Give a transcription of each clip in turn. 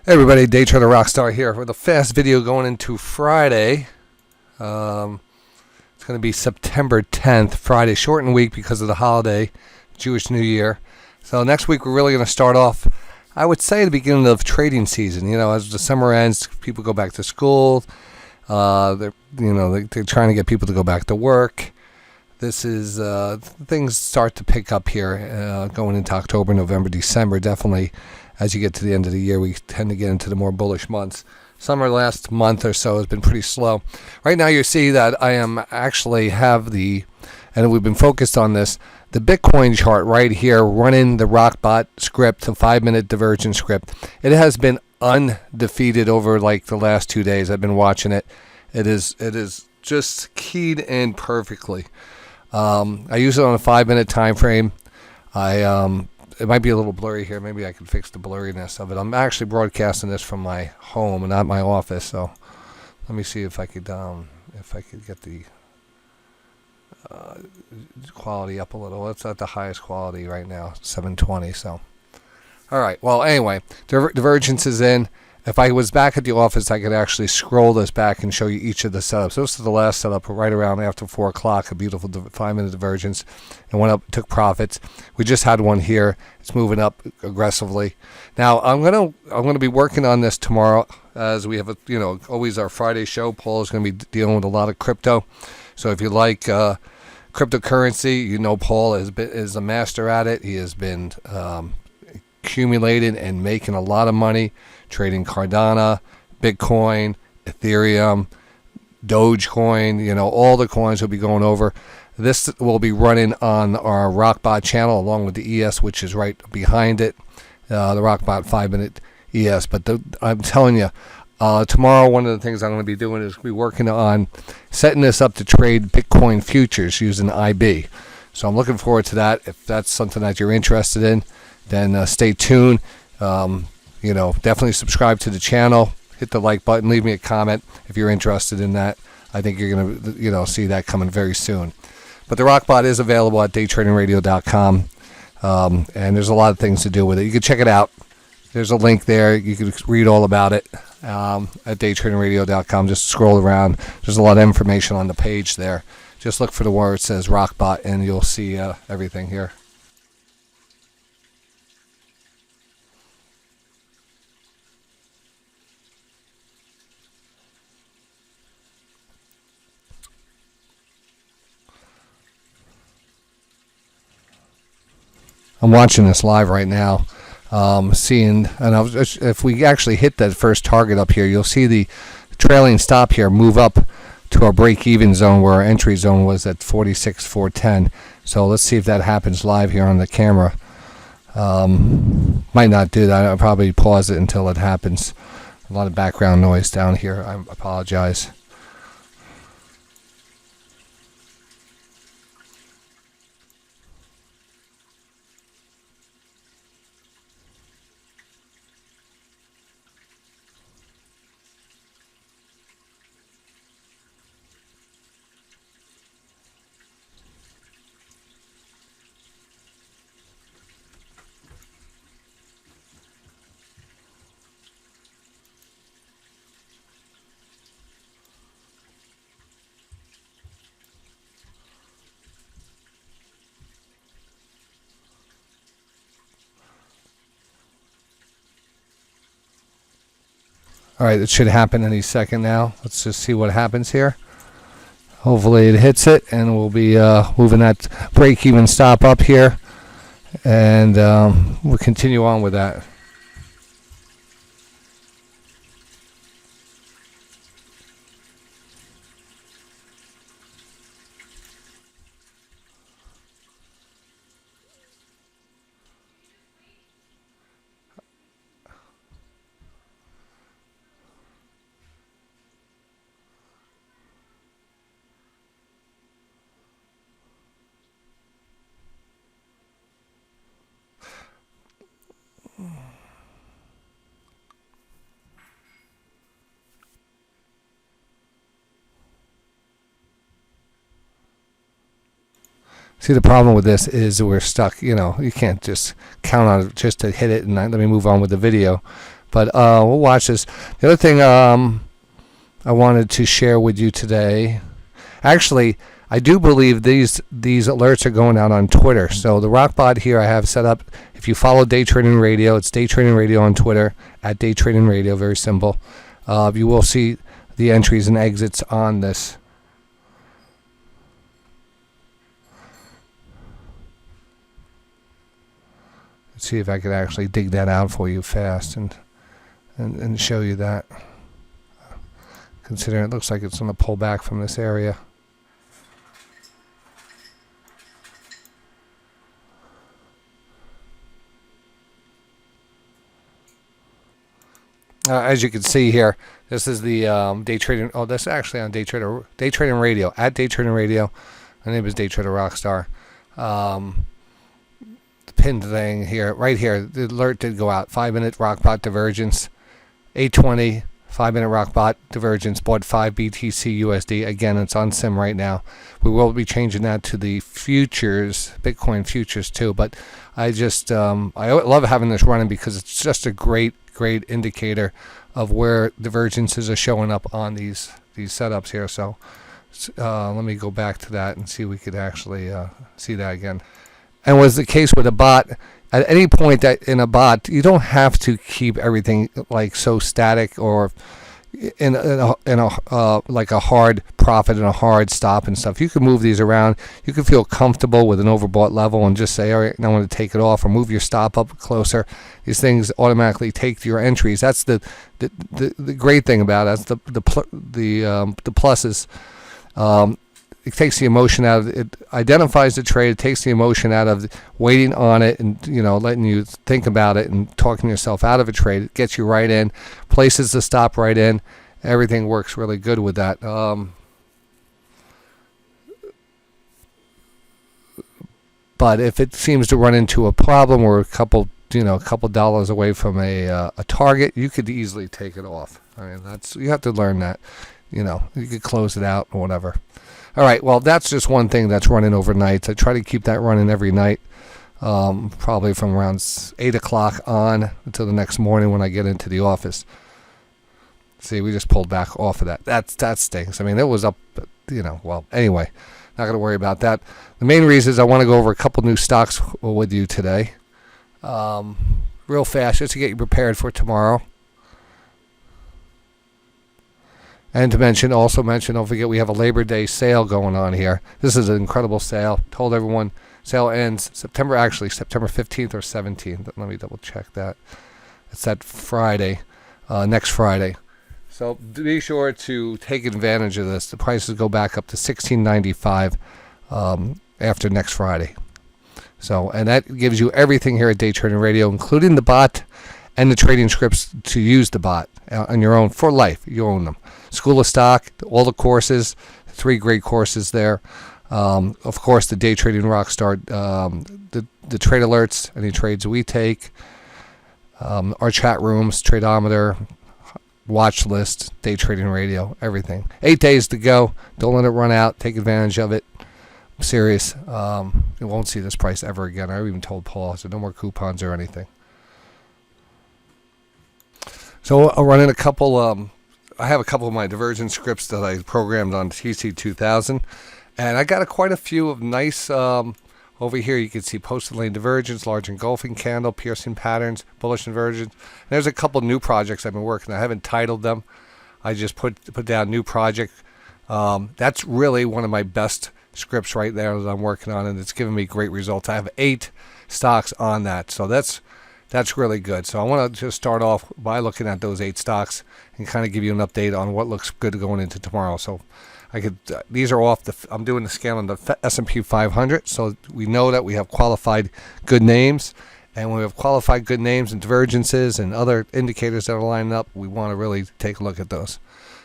Hey everybody, DayTraderRockStar here with a fast video going into Friday. It's going to be September 10th, Friday, shortened week because of the holiday, Jewish New Year. So next week we're really going to start off, I would say, the beginning of trading season. You know, as the summer ends, people go back to school. They're trying to get people to go back to work. This is things start to pick up here going into October, November, December. Definitely, as you get to the end of the year, we tend to get into the more bullish months. Summer last month or so has been pretty slow. Right now, you see that I am actually have the, and we've been focused on this, the Bitcoin chart right here, running the Rockbot script, the 5-minute divergence script. It has been undefeated over like the last 2 days. I've been watching it. It is just keyed in perfectly. I use it on a 5-minute time frame. It might be a little blurry here. Maybe I can fix the blurriness of it. I'm actually broadcasting this from my home and not my office. So let me see if I could get the quality up a little. It's at the highest quality right now, 720. So all right. Well, anyway, divergence is in. If I was back at the office, I could actually scroll this back and show you each of the setups. So this is the last setup right around after 4 o'clock, a beautiful 5-minute divergence. And went up, took profits. We just had one here. It's moving up aggressively. Now, I'm gonna be working on this tomorrow, as we have always our Friday show. Paul is going to be dealing with a lot of crypto. So if you like cryptocurrency, you know Paul is a master at it. He has been accumulating and making a lot of money trading Cardano, Bitcoin, Ethereum, Dogecoin, all the coins we'll be going over. This will be running on our Rockbot channel along with the ES, which is right behind it, the Rockbot 5-minute ES. But I'm telling you, tomorrow one of the things I'm going to be doing is be working on setting this up to trade Bitcoin futures using IB. So I'm looking forward to that. If that's something that you're interested in, then stay tuned. Definitely subscribe to the channel. Hit the like button. Leave me a comment if you're interested in that. I think you're going to, see that coming very soon. But the Rockbot is available at DayTraderRadio.com, and there's a lot of things to do with it. You can check it out. There's a link there. You can read all about it at DayTraderRadio.com. Just scroll around. There's a lot of information on the page there. Just look for the word that says Rockbot, and you'll see everything here. I'm watching this live right now, if we actually hit that first target up here, you'll see the trailing stop here move up to our break-even zone where our entry zone was at 46,410. So let's see if that happens live here on the camera. Might not do that. I'll probably pause it until it happens. A lot of background noise down here. I apologize. All right, it should happen any second now. Let's just see what happens here. Hopefully it hits it, and we'll be moving that break-even stop up here, and we'll continue on with that. See, the problem with this is we're stuck. You can't just count on it just to hit it and let me move on with the video. But we'll watch this. The other thing I wanted to share with you today, actually, I do believe these alerts are going out on Twitter. So the Rockbot here I have set up. If you follow Day Trading Radio, it's Day Trading Radio on Twitter, at Day Trading Radio, very simple. You will see the entries and exits on this. Let's see if I could actually dig that out for you fast and show you that. Considering it looks like it's going to pull back from this area. As you can see here, this is the day trading. Oh, that's actually on Day Trading Radio, at Day Trading Radio. My name is DayTraderRockStar. The pinned thing here, right here, the alert did go out. 5-minute Rockbot divergence, 8:20. 5-minute Rockbot divergence. Bought 5 BTC USD. Again, it's on sim right now. We will be changing that to the futures, Bitcoin futures too. But I just I love having this running because it's just a great indicator of where divergences are showing up on these setups here. So let me go back to that and see if we could actually see that again. And was the case with a bot. At any point that in a bot, you don't have to keep everything like so static or in a like a hard profit and a hard stop and stuff. You can move these around. You can feel comfortable with an overbought level and just say, all right, now I want to take it off, or move your stop up closer. These things automatically take your entries. That's the great thing about it. That's the pluses. It takes the emotion out of it. It identifies the trade. It takes the emotion out of waiting on it and letting you think about it and talking yourself out of a trade. It gets you right in, places the stop right in. Everything works really good with that. But if it seems to run into a problem or a couple dollars away from a target, you could easily take it off. I mean, you have to learn that. You could close it out or whatever. All right, well, that's just one thing that's running overnight. I try to keep that running every night, probably from around 8 o'clock on until the next morning when I get into the office. See, we just pulled back off of that. That stinks. I mean, it was up, well, anyway, not going to worry about that. The main reason is I want to go over a couple new stocks with you today, real fast, just to get you prepared for tomorrow. And to also mention, don't forget we have a Labor Day sale going on here. This is an incredible sale. Told everyone, sale ends September 15th or 17th. Let me double check that. It's that Friday, next Friday. So be sure to take advantage of this. The prices go back up to $16.95 after next Friday. So, and that gives you everything here at Day Trading Radio, including the bot and the trading scripts to use the bot on your own for life. You own them. School of Stock, all the courses, 3 great courses there. Of course, the Day Trading Rockstar, the trade alerts, any trades we take, our chat rooms, Tradeometer, watch list, Day Trading Radio, everything. 8 days to go. Don't let it run out. Take advantage of it. I'm serious. You won't see this price ever again. I even told Paul, so no more coupons or anything. So I'll run in a couple. I have a couple of my divergence scripts that I programmed on TC2000, and I got quite a few of nice. Over here, you can see posted lane divergence, large engulfing candle, piercing patterns, bullish divergence. And there's a couple new projects I've been working on. I haven't titled them. I just put down new project. That's really one of my best scripts right there that I'm working on, and it's giving me great results. I have 8 stocks on that, so that's really good. So I want to just start off by looking at those 8 stocks and kind of give you an update on what looks good going into tomorrow. So these are off I'm doing the scan on the S&P 500, so we know that we have qualified good names, and when we have qualified good names and divergences and other indicators that are lining up, we want to really take a look at those.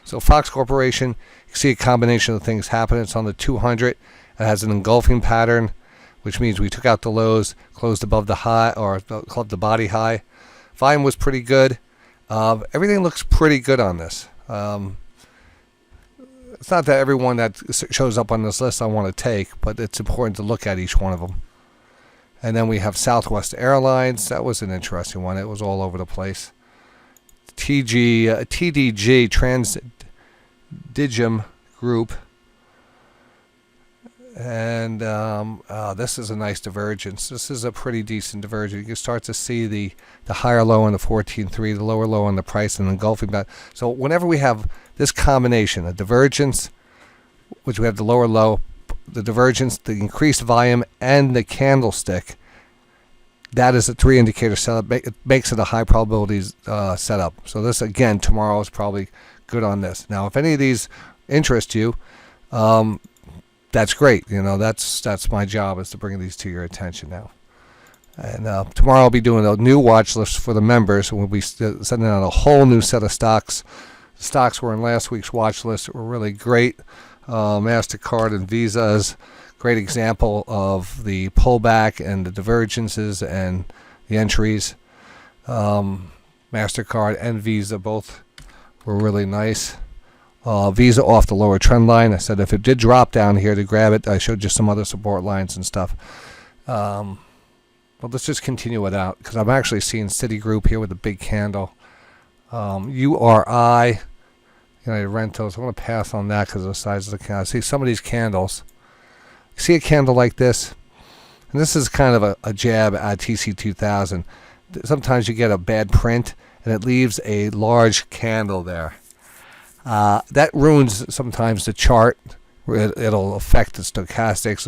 So Fox Corporation, you can see a combination of things happening. It's on the 200. It has an engulfing pattern, which means we took out the lows, closed above the high, or clubbed the body high. Volume was pretty good. Everything looks pretty good on this. It's not that everyone that shows up on this list I want to take, but it's important to look at each one of them. And then we have Southwest Airlines. That was an interesting one. It was all over the place. TDG, Transdigm Group. And this is a nice divergence. This is a pretty decent divergence. You can start to see the higher low on the 14.3, the lower low on the price, and engulfing that. So whenever we have this combination, a divergence, which we have the lower low, the divergence, the increased volume, and the candlestick, that is a 3-indicator setup. It makes it a high probability setup. So this, again, tomorrow is probably good on this. Now, if any of these interest you, that's great. That's my job, is to bring these to your attention now. And tomorrow I'll be doing a new watch list for the members, and we'll be sending out a whole new set of stocks. The stocks were in last week's watch list. Were really great. MasterCard and Visa's great example of the pullback and the divergences and the entries. MasterCard and Visa both were really nice. Visa off the lower trend line. I said if it did drop down here to grab it, I showed you some other support lines and stuff. But let's just continue it out, because I'm actually seeing Citigroup here with a big candle. URI, United Rentals. I'm going to pass on that because of the size of the candle. I see some of these candles. You see a candle like this, and this is kind of a jab at TC2000. Sometimes you get a bad print, and it leaves a large candle there. That ruins sometimes the chart. It'll affect the stochastics.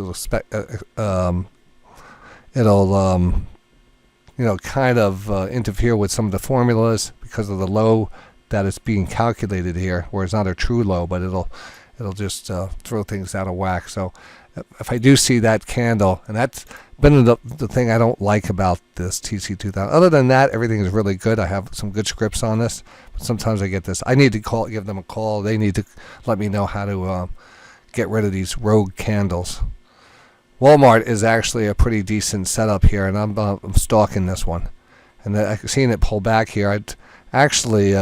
It'll kind of interfere with some of the formulas because of the low that is being calculated here, where it's not a true low, but it'll just throw things out of whack. So if I do see that candle, and that's been the thing I don't like about this TC2000. Other than that, everything is really good. I have some good scripts on this, but sometimes I get this. I need to give them a call. They need to let me know how to get rid of these rogue candles. Walmart is actually a pretty decent setup here, and I'm stalking this one. And I've seen it pull back here. I'd actually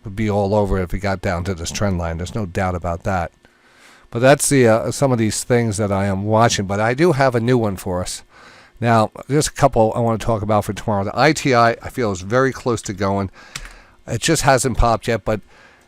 would be all over it if it got down to this trend line. There's no doubt about that. But that's some of these things that I am watching. But I do have a new one for us. Now, there's a couple I want to talk about for tomorrow. The ITI, I feel, is very close to going. It just hasn't popped yet. But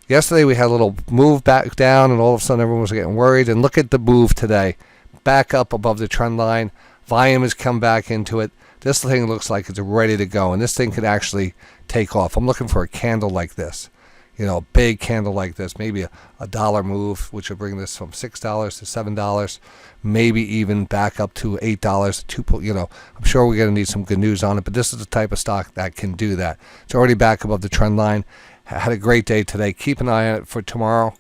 yesterday we had a little move back down, and all of a sudden everyone was getting worried. And look at the move today. Back up above the trend line. Volume has come back into it. This thing looks like it's ready to go. And this thing could actually take off. I'm looking for a candle like this. A big candle like this, maybe a dollar move, which will bring this from $6 to $7, maybe even back up to $8. I'm sure we're going to need some good news on it, but this is the type of stock that can do that. It's already back above the trend line. Had a great day today. Keep an eye on it for tomorrow.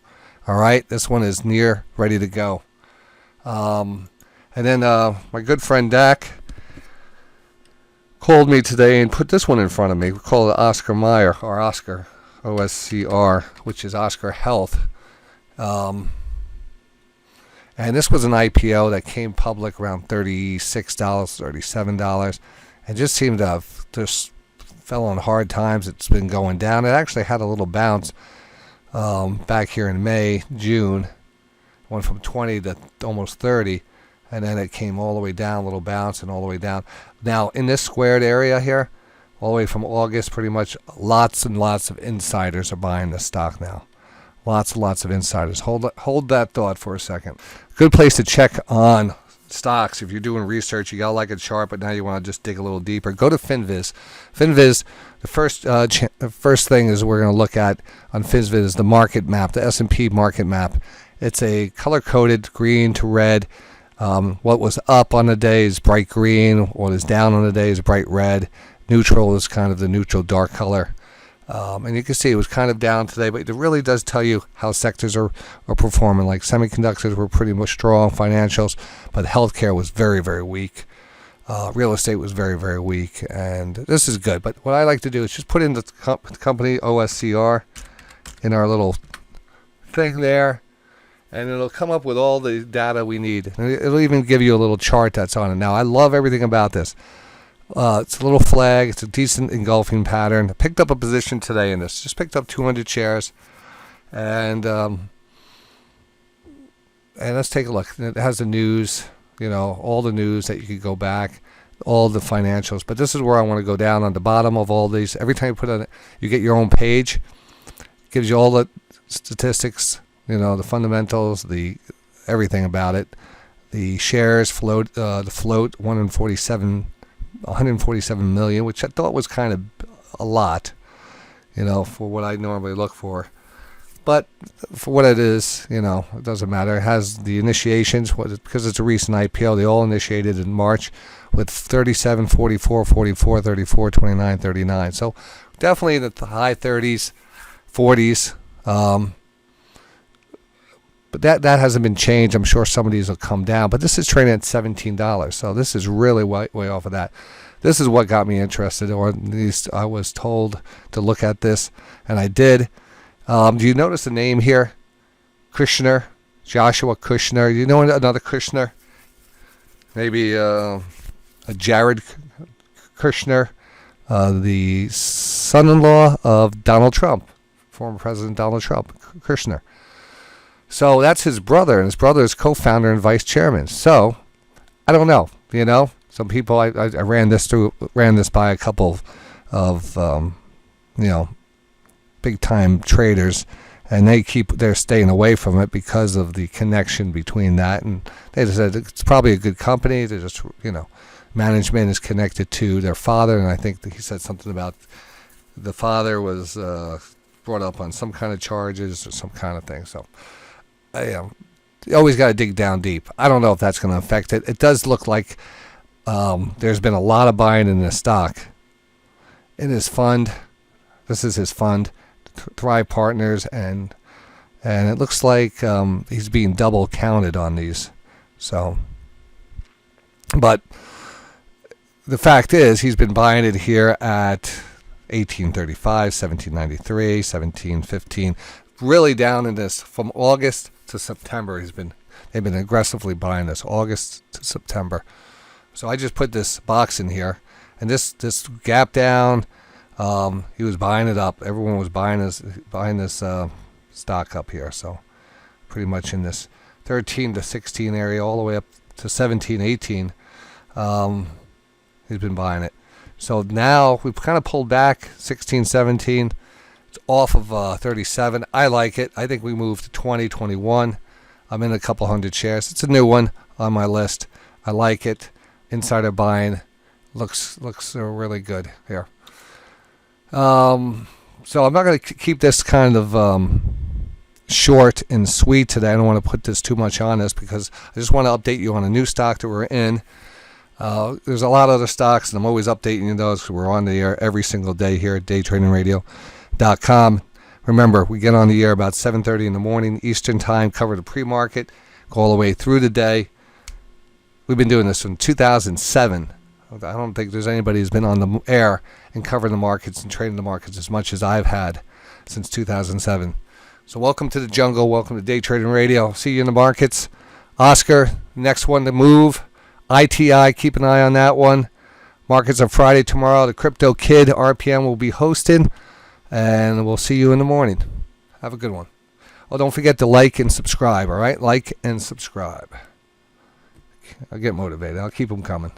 All right, this one is near ready to go. And then my good friend Dak called me today and put this one in front of me. We call it Oscar Mayer, or Oscar. OSCR, which is Oscar Health. And this was an IPO that came public around $36, $37, and just seemed to have just fell on hard times. It's been going down. It actually had a little bounce back here in May, June. Went from 20 to almost 30, and then it came all the way down, a little bounce, and all the way down. Now, in this squared area here, all the way from August, pretty much lots and lots of insiders are buying this stock now. Lots and lots of insiders. Hold that thought for a second. Good place to check on stocks. If you're doing research, you got like a chart, but now you want to just dig a little deeper. Go to FinViz. FinViz, the first thing is we're going to look at on FinViz is the market map, the S&P market map. It's a color-coded green to red. What was up on the day is bright green. What is down on the day is bright red. Neutral is kind of the neutral dark color. And you can see it was kind of down today, but it really does tell you how sectors are performing. Like semiconductors were pretty much strong, financials, but healthcare was very, very weak. Real estate was very, very weak, and this is good. But what I like to do is just put in the company OSCR in our little thing there, and it'll come up with all the data we need. And it'll even give you a little chart that's on it. Now, I love everything about this. It's a little flag. It's a decent engulfing pattern. I picked up a position today in this. Just picked up 200 shares. And let's take a look. It has the news, all the news that you could go back. all the financials. But this is where I want to go down on the bottom of all these. Every time you put on, you get your own page. It gives you all the statistics, the fundamentals, the everything about it. The shares float, the float 147 million, which I thought was kind of a lot, for what I normally look for. But for what it is, it doesn't matter. It has the initiations, because it's a recent IPO. They all initiated in March with 37, 44, 44, 34, 29, 39. So definitely in the high 30s, 40s. But that hasn't been changed. I'm sure some of these will come down. But this is trading at $17. So this is really way off of that. This is what got me interested, or at least I was told to look at this, and I did. Do you notice the name here? Kushner, Joshua Kushner. Do you know another Kushner? Maybe a Jared Kushner, the son-in-law of Donald Trump, former President Donald Trump, Kushner. So that's his brother, and his brother is co-founder and vice chairman. So I don't know. Some people I ran this by a couple of big time traders, and they're staying away from it because of the connection between that. And they just said it's probably a good company. They just management is connected to their father, and I think that he said something about the father was brought up on some kind of charges or some kind of thing. So you always got to dig down deep. I don't know if that's going to affect it. It does look like there's been a lot of buying in this stock. In his fund, this is his fund, Thrive Partners, and it looks like he's being double counted on these. So, but the fact is, he's been buying it here at 1835, 1793, 1715, really down in this from August to September. They've been aggressively buying this August to September. So I just put this box in here, and this gap down. He was buying it up. Everyone was buying this stock up here. So pretty much in this 13 to 16 area, all the way up to 17, 18. He's been buying it. So now we've kind of pulled back 16, 17. It's off of 37. I like it. I think we moved to 20, 21. I'm in a couple hundred shares. It's a new one on my list. I like it. Insider buying looks really good here. So I'm not going to keep this kind of short and sweet today. I don't want to put this too much on this because I just want to update you on a new stock that we're in. There's a lot of other stocks, and I'm always updating you those because we're on the air every single day here at DayTradingRadio.com. Remember, we get on the air about 7:30 in the morning Eastern Time, cover the pre-market, go all the way through the day. We've been doing this from 2007. I don't think there's anybody who's been on the air and covering the markets and trading the markets as much as I've had since 2007. So welcome to the jungle. Welcome to Day Trading Radio. See you in the markets. Oscar, next one to move. ITI, keep an eye on that one. Markets on Friday tomorrow. The Crypto Kid, RPM, will be hosting. And we'll see you in the morning. Have a good one. Oh, don't forget to like and subscribe, all right? Like and subscribe. I'll get motivated. I'll keep them coming.